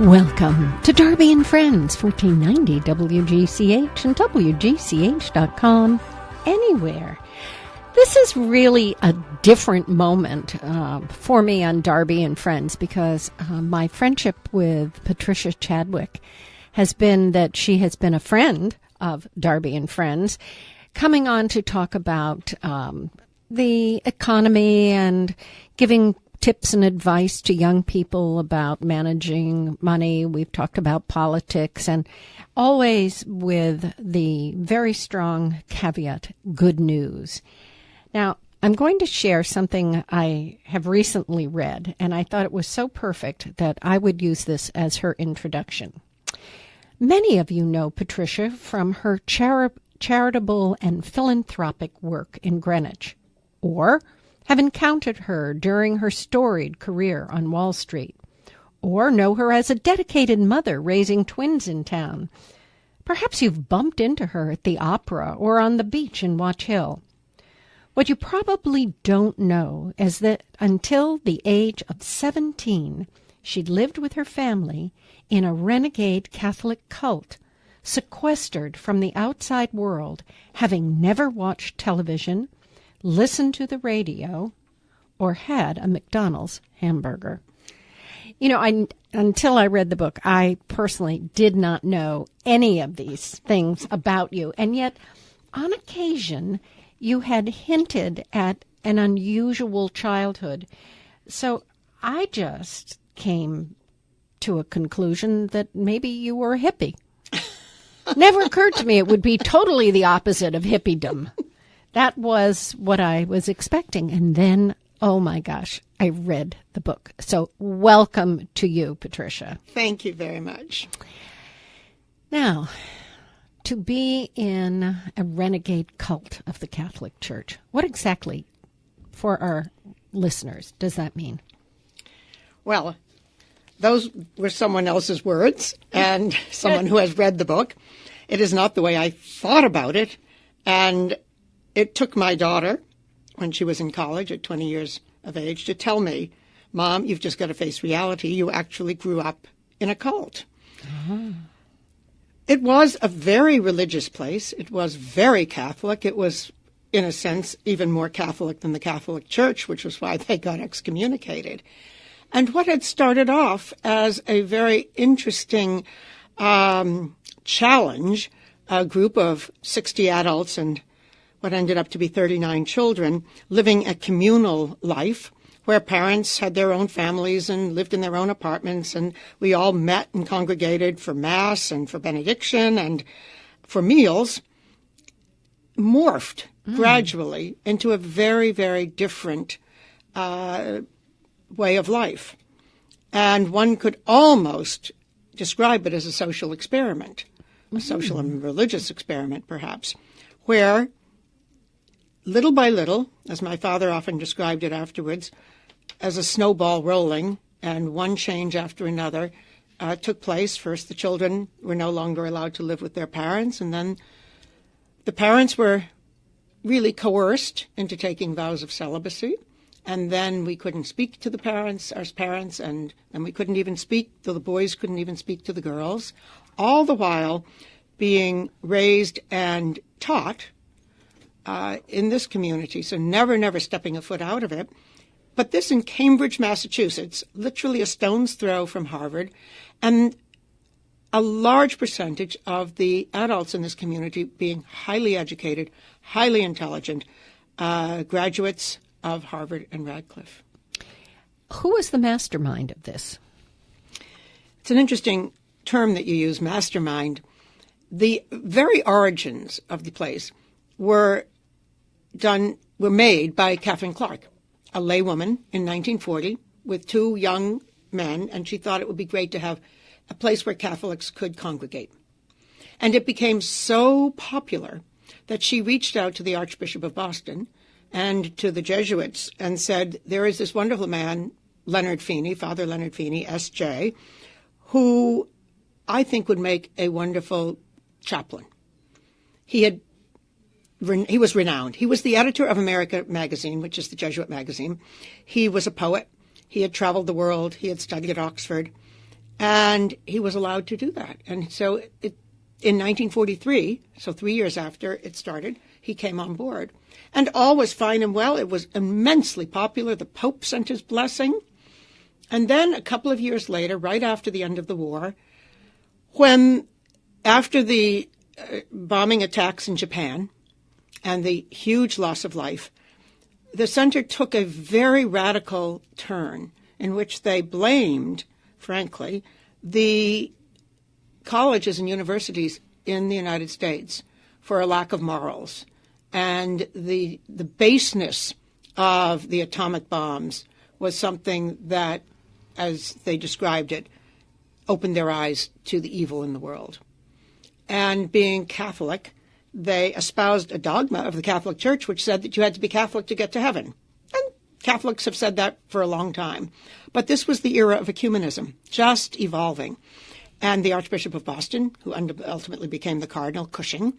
Welcome to Darby and Friends, 1490 WGCH and WGCH.com, anywhere. This is really a different moment for me on Darby and Friends because my friendship with Patricia Chadwick has been that she has been a friend of Darby and Friends, coming on to talk about the economy and giving tips and advice to young people about managing money. We've talked about politics, and always with the very strong caveat, good news. Now, I'm going to share something I have recently read, and I thought it was so perfect that I would use this as her introduction. Many of you know Patricia from her charitable and philanthropic work in Greenwich, or have encountered her during her storied career on Wall Street, or know her as a dedicated mother raising twins in town. Perhaps you've bumped into her at the opera or on the beach in Watch Hill. What you probably don't know is that until the age of 17, she'd lived with her family in a renegade Catholic cult, sequestered from the outside world, having never watched television, listened to the radio, or had a McDonald's hamburger. You know, until I read the book, I personally did not know any of these things about you. And yet, on occasion, you had hinted at an unusual childhood. So I just came to a conclusion that maybe you were a hippie. Never occurred to me it would be totally the opposite of hippiedom. That was what I was expecting. And then, oh my gosh, I read the book. So welcome to you, Patricia. Thank you very much. Now, to be in a renegade cult of the Catholic Church, what exactly, for our listeners, does that mean? Well, those were someone else's words and someone who has read the book. It is not the way I thought about it. And it took my daughter, when she was in college at 20 years of age, to tell me, Mom, you've just got to face reality. You actually grew up in a cult. Uh-huh. It was a very religious place. It was very Catholic. It was, in a sense, even more Catholic than the Catholic Church, which was why they got excommunicated. And what had started off as a very interesting challenge, a group of 60 adults and what ended up to be 39 children, living a communal life where parents had their own families and lived in their own apartments, and we all met and congregated for Mass and for benediction and for meals, morphed gradually into a very, very different way of life. And one could almost describe it as a social experiment, a social and religious experiment, perhaps, where little by little, as my father often described it afterwards, as a snowball rolling, and one change after another took place. First, the children were no longer allowed to live with their parents, and then the parents were really coerced into taking vows of celibacy. And then we couldn't speak to the parents, our parents, and we couldn't even speak, the boys couldn't even speak to the girls, all the while being raised and taught in this community, so never stepping a foot out of it. But this in Cambridge, Massachusetts, literally a stone's throw from Harvard, and a large percentage of the adults in this community being highly educated, highly intelligent, graduates of Harvard and Radcliffe. Who was the mastermind of this? It's an interesting term that you use, mastermind. The very origins of the place were made by Catherine Clark, a laywoman in 1940 with two young men, and she thought it would be great to have a place where Catholics could congregate. And it became so popular that she reached out to the Archbishop of Boston and to the Jesuits and said, there is this wonderful man, Leonard Feeney, Father Leonard Feeney, S.J., who I think would make a wonderful chaplain. He was renowned. He was the editor of America magazine, which is the Jesuit magazine. He was a poet. He had traveled the world. He had studied at Oxford. And he was allowed to do that. And so in 1943, so 3 years after it started, he came on board. And all was fine and well. It was immensely popular. The Pope sent his blessing. And then a couple of years later, right after the end of the war, after the bombing attacks in Japan and the huge loss of life, the center took a very radical turn in which they blamed, frankly, the colleges and universities in the United States for a lack of morals. And the baseness of the atomic bombs was something that, as they described it, opened their eyes to the evil in the world. And being Catholic, they espoused a dogma of the Catholic Church which said that you had to be Catholic to get to heaven. And Catholics have said that for a long time. But this was the era of ecumenism, just evolving. And the Archbishop of Boston, who ultimately became the Cardinal, Cushing,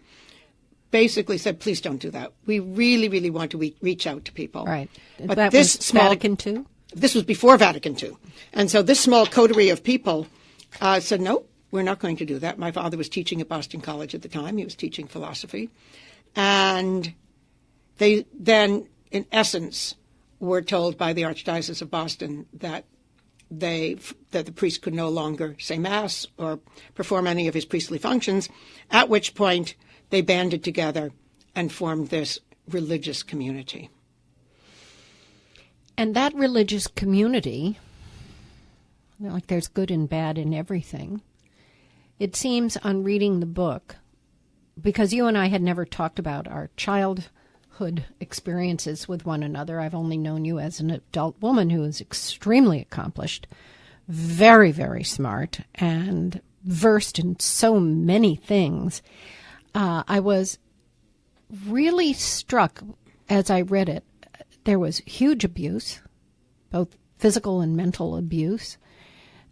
basically said, please don't do that. We really, really want to reach out to people. Right. But that this was Vatican II? This was before Vatican II. And so this small coterie of people said, no, we're not going to do that. My father was teaching at Boston College at the time. He was teaching philosophy. And they then, in essence, were told by the Archdiocese of Boston that the priest could no longer say Mass or perform any of his priestly functions, at which point they banded together and formed this religious community. And that religious community, like there's good and bad in everything, it seems on reading the book, because you and I had never talked about our childhood experiences with one another. I've only known you as an adult woman who is extremely accomplished, very, very smart, and versed in so many things. I was really struck as I read it. There was huge abuse, both physical and mental abuse.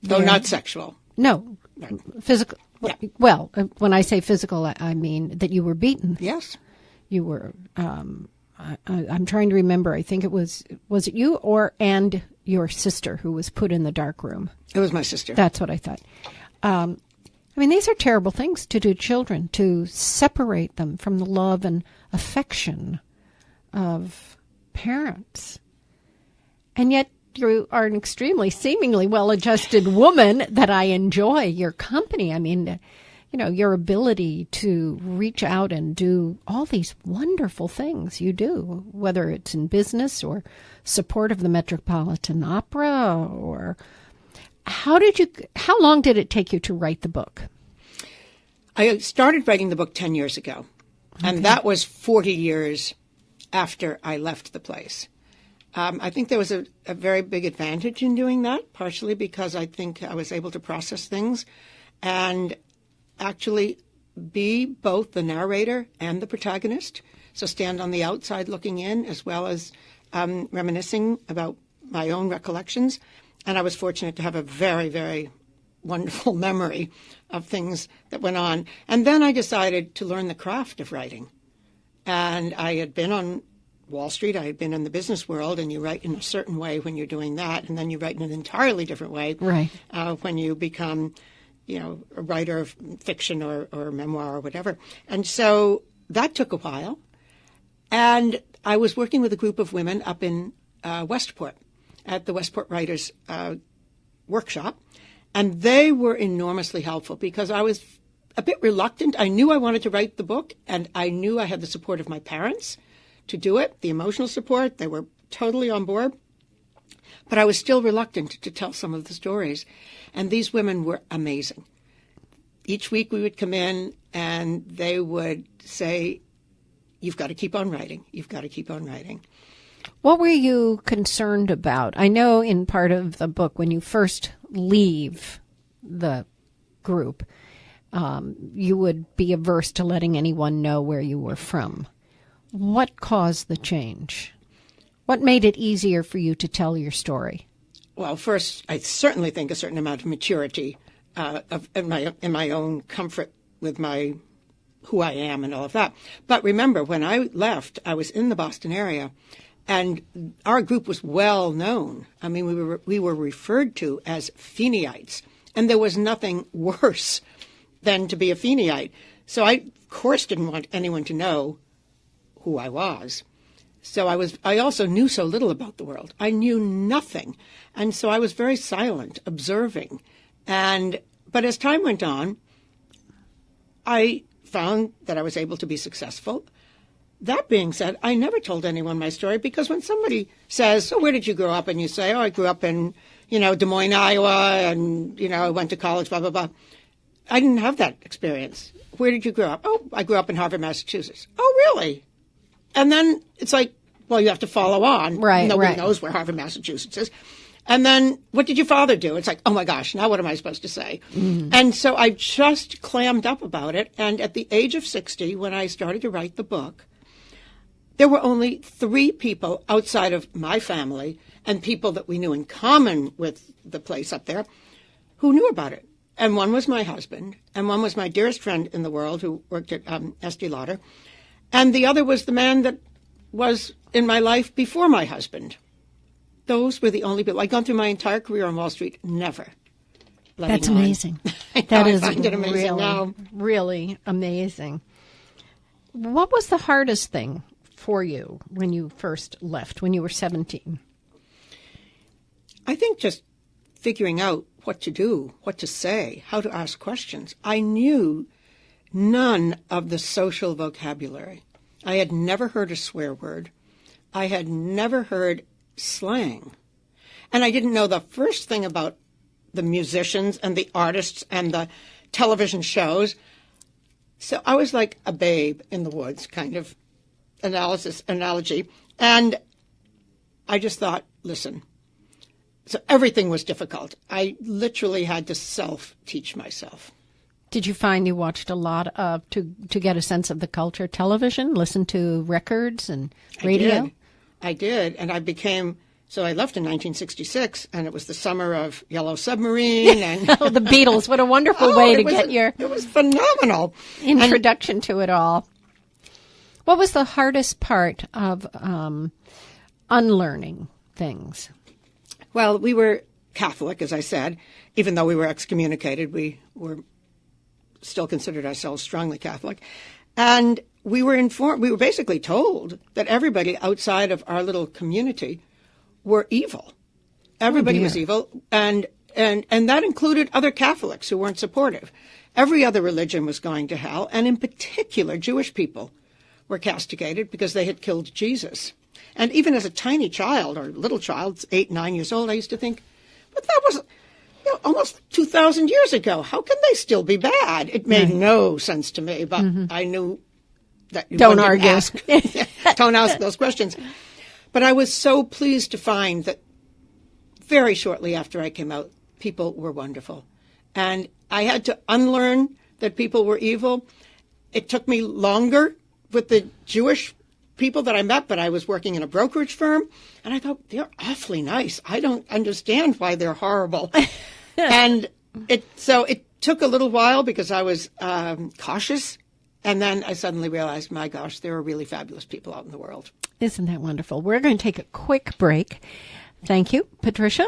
Though not sexual. No, right. Physical. Yeah. Well, when I say physical, I mean that you were beaten. Yes. You were, I'm trying to remember, I think was it you and your sister who was put in the dark room? It was my sister. That's what I thought. I mean, these are terrible things to do to children, to separate them from the love and affection of parents. And yet you are an extremely, seemingly well-adjusted woman that I enjoy your company. I mean, your ability to reach out and do all these wonderful things you do, whether it's in business or support of the Metropolitan Opera or... How long did it take you to write the book? I started writing the book 10 years ago, and that was 40 years after I left the place. I think there was a very big advantage in doing that, partially because I think I was able to process things and actually be both the narrator and the protagonist, so stand on the outside looking in as well as reminiscing about my own recollections. And I was fortunate to have a very, very wonderful memory of things that went on. And then I decided to learn the craft of writing. And I had been on Wall Street. I had been in the business world, and you write in a certain way when you're doing that, and then you write in an entirely different way when you become, a writer of fiction or memoir or whatever. And so that took a while. And I was working with a group of women up in Westport, at the Westport Writers Workshop, and they were enormously helpful because I was a bit reluctant. I knew I wanted to write the book, and I knew I had the support of my parents to do it, the emotional support. They were totally on board, but I was still reluctant to tell some of the stories, and these women were amazing. Each week we would come in, and they would say, you've got to keep on writing. You've got to keep on writing. What were you concerned about? I know in part of the book, when you first leave the group, you would be averse to letting anyone know where you were from. What caused the change? What made it easier for you to tell your story? Well, first, I certainly think a certain amount of maturity in my own comfort with who I am and all of that. But remember, when I left, I was in the Boston area. And our group was well known. I mean, we were referred to as Feeniites, And there was nothing worse than to be a Feeneyite. So I, of course, didn't want anyone to know who I was. So I also knew so little about the world. I knew nothing. And so I was very silent, observing. But as time went on, I found that I was able to be successful. That being said, I never told anyone my story, because when somebody says, so where did you grow up? And you say, oh, I grew up in, Des Moines, Iowa, and, I went to college, blah, blah, blah. I didn't have that experience. Where did you grow up? Oh, I grew up in Harvard, Massachusetts. Oh, really? And then it's like, well, you have to follow on. Right, Nobody knows where Harvard, Massachusetts is. And then, what did your father do? It's like, oh my gosh, now what am I supposed to say? Mm-hmm. And so I just clammed up about it. And at the age of 60, when I started to write the book, there were only 3 people outside of my family and people that we knew in common with the place up there who knew about it. And one was my husband, and one was my dearest friend in the world who worked at Estee Lauder. And the other was the man that was in my life before my husband. Those were the only people. I'd gone through my entire career on Wall Street, never. That's amazing. I find it amazing now. Really amazing. What was the hardest thing for you when you first left, when you were 17? I think just figuring out what to do, what to say, how to ask questions. I knew none of the social vocabulary. I had never heard a swear word. I had never heard slang. And I didn't know the first thing about the musicians and the artists and the television shows. So I was like a babe in the woods kind of analogy. And I just thought, listen, so everything was difficult. I literally had to self-teach myself. Did you find you watched a lot of, to get a sense of the culture, television, listen to records and radio? I did. And I became, so I left in 1966, and it was the summer of Yellow Submarine. And oh, the Beatles. What a wonderful way to get your... It was phenomenal. Introduction to it all. What was the hardest part of unlearning things? Well, we were Catholic, as I said. Even though we were excommunicated, we were still considered ourselves strongly Catholic. And we were informed, we were basically told that everybody outside of our little community were evil. Everybody was evil. And that included other Catholics who weren't supportive. Every other religion was going to hell. And in particular, Jewish people were castigated because they had killed Jesus. And even as a tiny child, or little child, 8, 9 years old, I used to think, but that was almost 2,000 years ago. How can they still be bad? It made no sense to me, but I knew that you don't argue. Don't ask those questions. But I was so pleased to find that very shortly after I came out, people were wonderful. And I had to unlearn that people were evil. It took me longer with the Jewish people that I met, but I was working in a brokerage firm, and I thought, they're awfully nice. I don't understand why they're horrible. And it took a little while because I was cautious, and then I suddenly realized, my gosh, there are really fabulous people out in the world. Isn't that wonderful? We're going to take a quick break. Thank you, Patricia.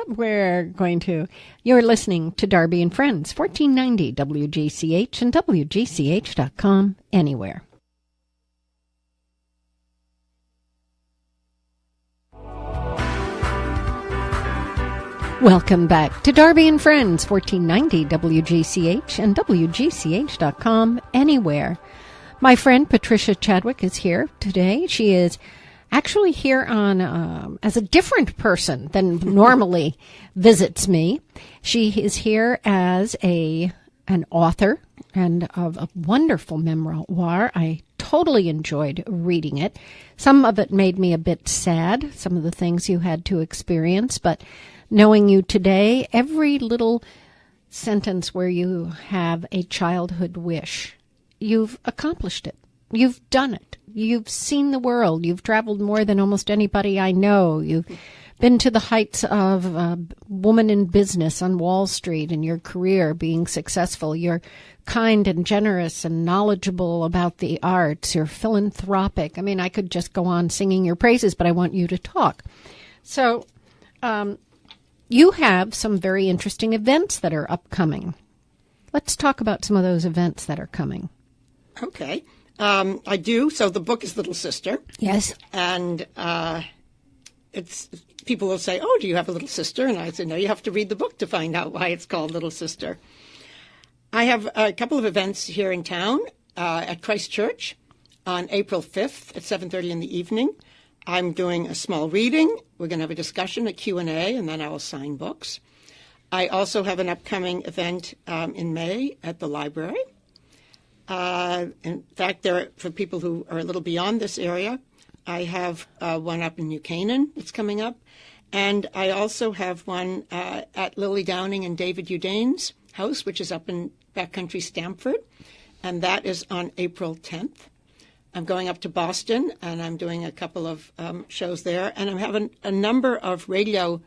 You're listening to Darby and Friends, 1490 WGCH and WGCH.com, anywhere. Welcome back to Darby and Friends, 1490 WGCH and WGCH.com, anywhere. My friend Patricia Chadwick is here today. She is actually here on as a different person than normally visits me. She is here as an author and of a wonderful memoir. I totally enjoyed reading it. Some of it made me a bit sad, some of the things you had to experience, but knowing you today, every little sentence where you have a childhood wish, you've accomplished it. You've done it. You've seen the world. You've traveled more than almost anybody I know. You've been to the heights of a woman in business on Wall Street in your career, being successful. You're kind and generous and knowledgeable about the arts. You're philanthropic. I mean, I could just go on singing your praises, but I want you to talk. So, you have some very interesting events that are upcoming. Let's talk about some of those events that are coming. Okay. I do. So the book is Little Sister. Yes. And it's people will say, "Oh, do you have a little sister?" And I say, "No, you have to read the book to find out why it's called Little Sister." I have a couple of events here in town at Christ Church on April 5th at 7:30 in the evening. I'm doing a small reading. We're going to have a discussion, a Q&A, and then I will sign books. I also have an upcoming event in May at the library. In fact, for people who are a little beyond this area, I have one up in New Canaan that's coming up. And I also have one at Lily Downing and David Udane's house, which is up in backcountry Stamford. And that is on April 10th. I'm going up to Boston, and I'm doing a couple of shows there. And I'm having a number of radio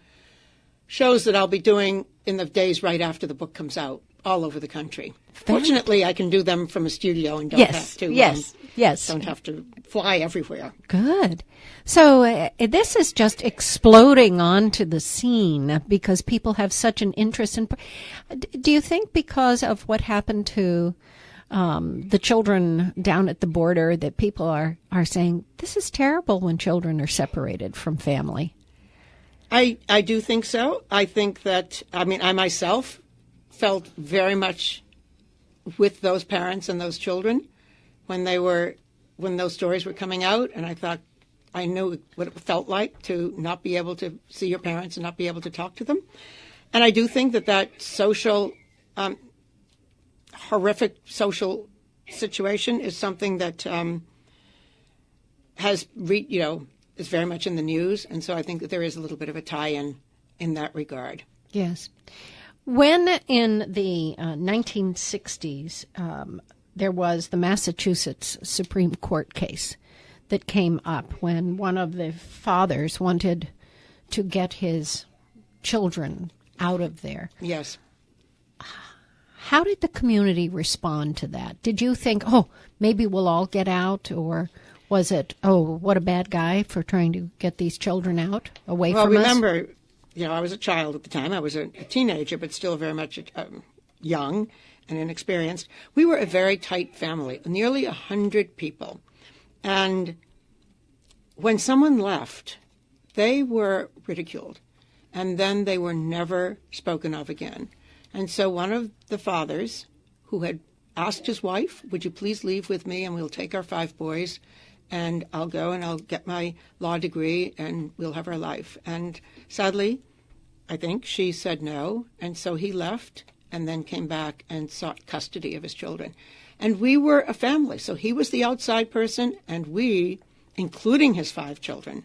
shows that I'll be doing in the days right after the book comes out, all over the country. Fortunately, I can do them from a studio and don't have to don't have to fly everywhere. Good. So this is just exploding onto the scene because people have such an interest in. Do you think because of what happened to the children down at the border that people are saying this is terrible when children are separated from family? I do think so. I think that, I myself felt very much with those parents and those children when those stories were coming out, and I thought I knew what it felt like to not be able to see your parents and not be able to talk to them. And I do think that social, horrific social situation is something that is very much in the news, and so I think that there is a little bit of a tie-in in that regard. Yes. When in the 1960s, there was the Massachusetts Supreme Court case that came up when one of the fathers wanted to get his children out of there. Yes. How did the community respond to that? Did you think, maybe we'll all get out, or was it, what a bad guy for trying to get these children out away from us? Well, remember, I was a child at the time. I was a teenager, but still very much young and inexperienced. We were a very tight family, nearly 100 people. And when someone left, they were ridiculed, and then they were never spoken of again. And so one of the fathers, who had asked his wife, "Would you please leave with me and we'll take our 5 boys and I'll go and I'll get my law degree and we'll have our life." And sadly, I think she said no. And so he left and then came back and sought custody of his children. And we were a family. So he was the outside person, and we, including his 5 children,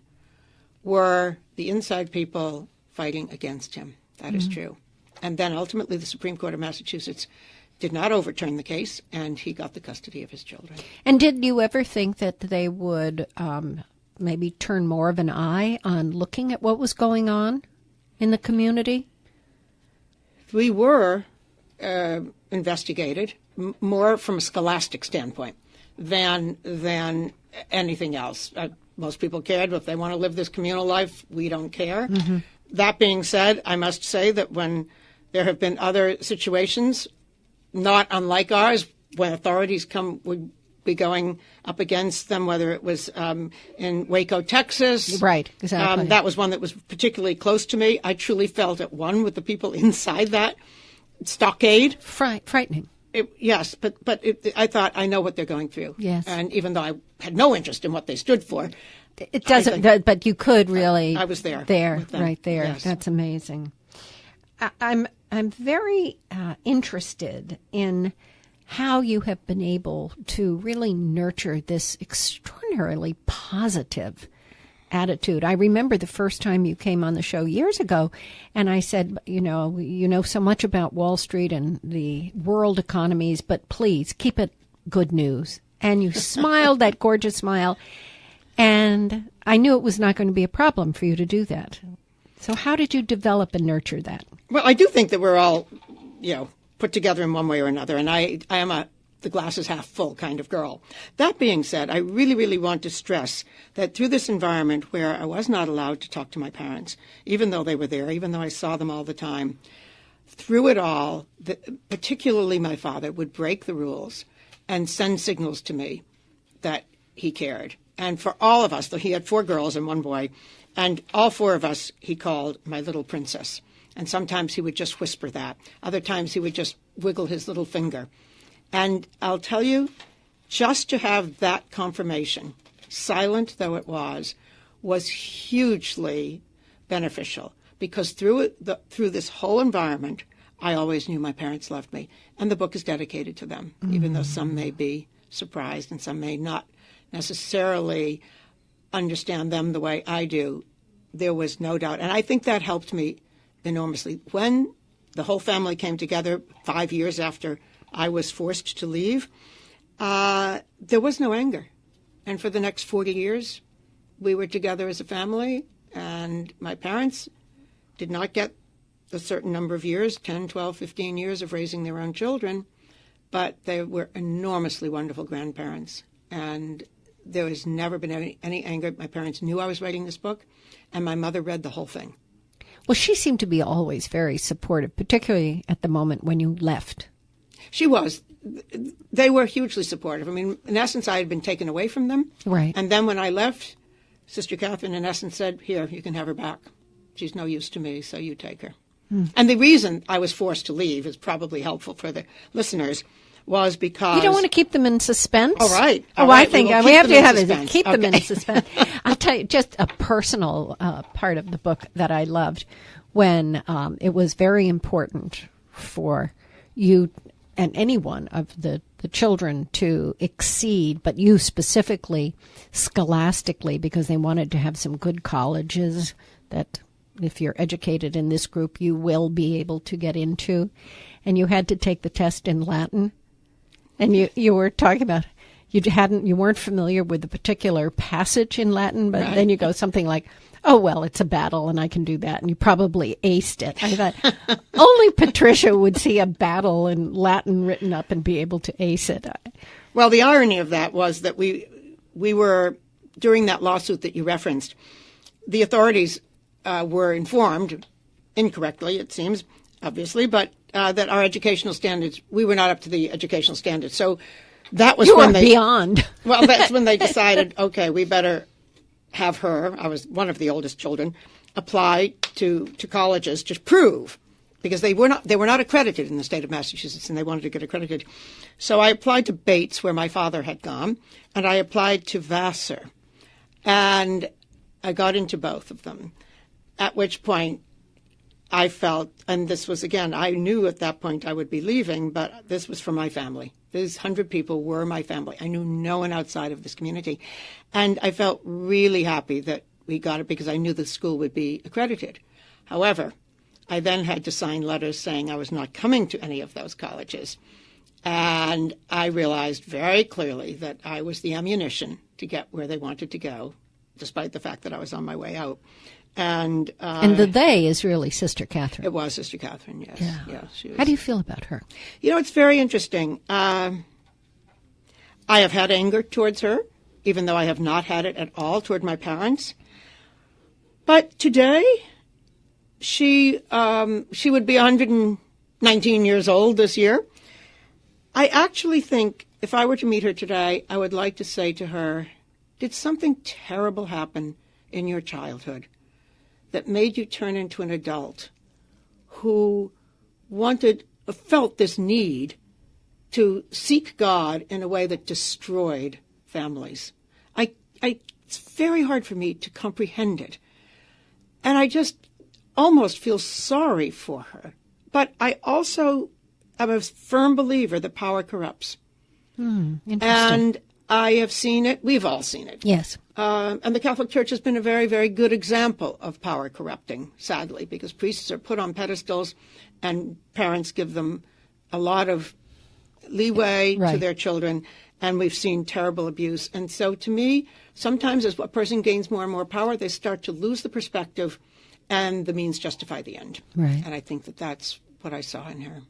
were the inside people fighting against him. That is true. And then ultimately the Supreme Court of Massachusetts did not overturn the case, and he got the custody of his children. And did you ever think that they would maybe turn more of an eye on looking at what was going on in the community? We were investigated more from a scholastic standpoint than anything else. Most people cared. If they want to live this communal life, we don't care. Mm-hmm. That being said, I must say that when there have been other situations, not unlike ours, when authorities would be going up against them, whether it was in Waco, Texas. Right, exactly. That was one that was particularly close to me. I truly felt at one with the people inside that stockade. Frightening. Yes, but I thought, I know what they're going through. Yes. And even though I had no interest in what they stood for, it doesn't. But you could really. I was there. Right there. Yes. That's amazing. I'm very interested in how you have been able to really nurture this extraordinarily positive attitude. I remember the first time you came on the show years ago, and I said, you know so much about Wall Street and the world economies, but please keep it good news. And you smiled that gorgeous smile, and I knew it was not going to be a problem for you to do that. So how did you develop and nurture that? Well, I do think that we're all, put together in one way or another, and I am a the glass is half full kind of girl. That being said, I really, really want to stress that through this environment where I was not allowed to talk to my parents, even though they were there, even though I saw them all the time, through it all, particularly my father would break the rules and send signals to me that he cared. And for all of us, though he had 4 girls and 1 boy, and all 4 of us he called my little princess. And sometimes he would just whisper that. Other times he would just wiggle his little finger. And I'll tell you, just to have that confirmation, silent though it was hugely beneficial. Because through this whole environment, I always knew my parents loved me. And the book is dedicated to them, even though some may be surprised and some may not necessarily understand them the way I do. There was no doubt. And I think that helped me enormously. When the whole family came together 5 years after I was forced to leave, there was no anger. And for the next 40 years, we were together as a family, and my parents did not get a certain number of years, 10, 12, 15 years of raising their own children, but they were enormously wonderful grandparents. And there has never been any anger. My parents knew I was writing this book, and my mother read the whole thing. Well, she seemed to be always very supportive, particularly at the moment when you left. She was. They were hugely supportive. I mean, in essence, I had been taken away from them. Right. And then when I left, Sister Catherine, in essence, said, here, you can have her back. She's no use to me, so you take her. And the reason I was forced to leave is probably helpful for the listeners, was because... You don't want to keep them in suspense? All right. I think we have to keep them in suspense. I'll tell you just a personal part of the book that I loved when it was very important for you and any one of the children to exceed, but you specifically, scholastically, because they wanted to have some good colleges that if you're educated in this group, you will be able to get into. And you had to take the test in Latin. And you were talking about you weren't familiar with the particular passage in Latin, but then you go something like, oh, well, it's a battle and I can do that. And you probably aced it. I thought only Patricia would see a battle in Latin written up and be able to ace it. Well, the irony of that was that we were, during that lawsuit that you referenced, the authorities were informed, incorrectly, it seems, obviously, but that our educational standards, we were not up to the educational standards. So that was when they... beyond. Well, that's when they decided, okay, we better have her, I was one of the oldest children, apply to colleges to prove, because they were not accredited in the state of Massachusetts, and they wanted to get accredited. So I applied to Bates, where my father had gone, and I applied to Vassar. And I got into both of them, at which point I felt, and this was, again, I knew at that point I would be leaving, but this was for my family. These 100 people were my family. I knew no one outside of this community. And I felt really happy that we got it because I knew the school would be accredited. However, I then had to sign letters saying I was not coming to any of those colleges. And I realized very clearly that I was the ammunition to get where they wanted to go, despite the fact that I was on my way out. And the they is really Sister Catherine. It was Sister Catherine, yes. Yeah. She was. How do you feel about her? You know, it's very interesting. I have had anger towards her, even though I have not had it at all toward my parents. But today, she would be 119 years old this year. I actually think if I were to meet her today, I would like to say to her, did something terrible happen in your childhood that made you turn into an adult who felt this need to seek God in a way that destroyed families? It's very hard for me to comprehend it. And I just almost feel sorry for her. But I also am a firm believer that power corrupts. Interesting. And I have seen it. We've all seen it. Yes. And the Catholic Church has been a very, very good example of power corrupting, sadly, because priests are put on pedestals and parents give them a lot of leeway to their children, and we've seen terrible abuse. And so to me, sometimes as a person gains more and more power, they start to lose the perspective and the means justify the end. Right. And I think that that's what I saw in her.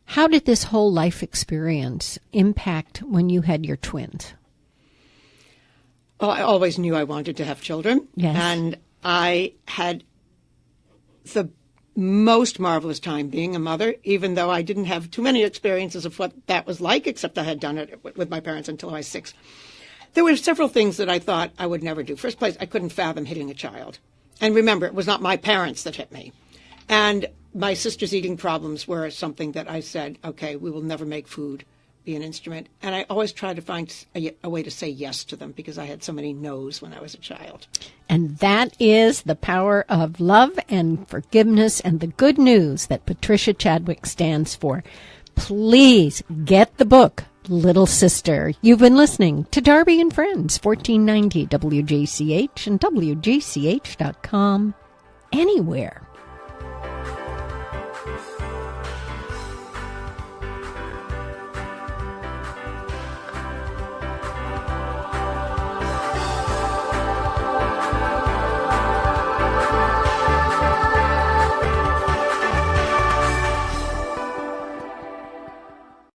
How did this whole life experience impact when you had your twins? Well, I always knew I wanted to have children. Yes. And I had the most marvelous time being a mother, even though I didn't have too many experiences of what that was like, except I had done it with my parents until I was 6. There were several things that I thought I would never do. First place, I couldn't fathom hitting a child. And remember, it was not my parents that hit me. And my sister's eating problems were something that I said, okay, we will never make food be an instrument. And I always tried to find a way to say yes to them because I had so many no's when I was a child. And that is the power of love and forgiveness and the good news that Patricia Chadwick stands for. Please get the book, Little Sister. You've been listening to Darby and Friends, 1490 WGCH and WGCH.com, anywhere.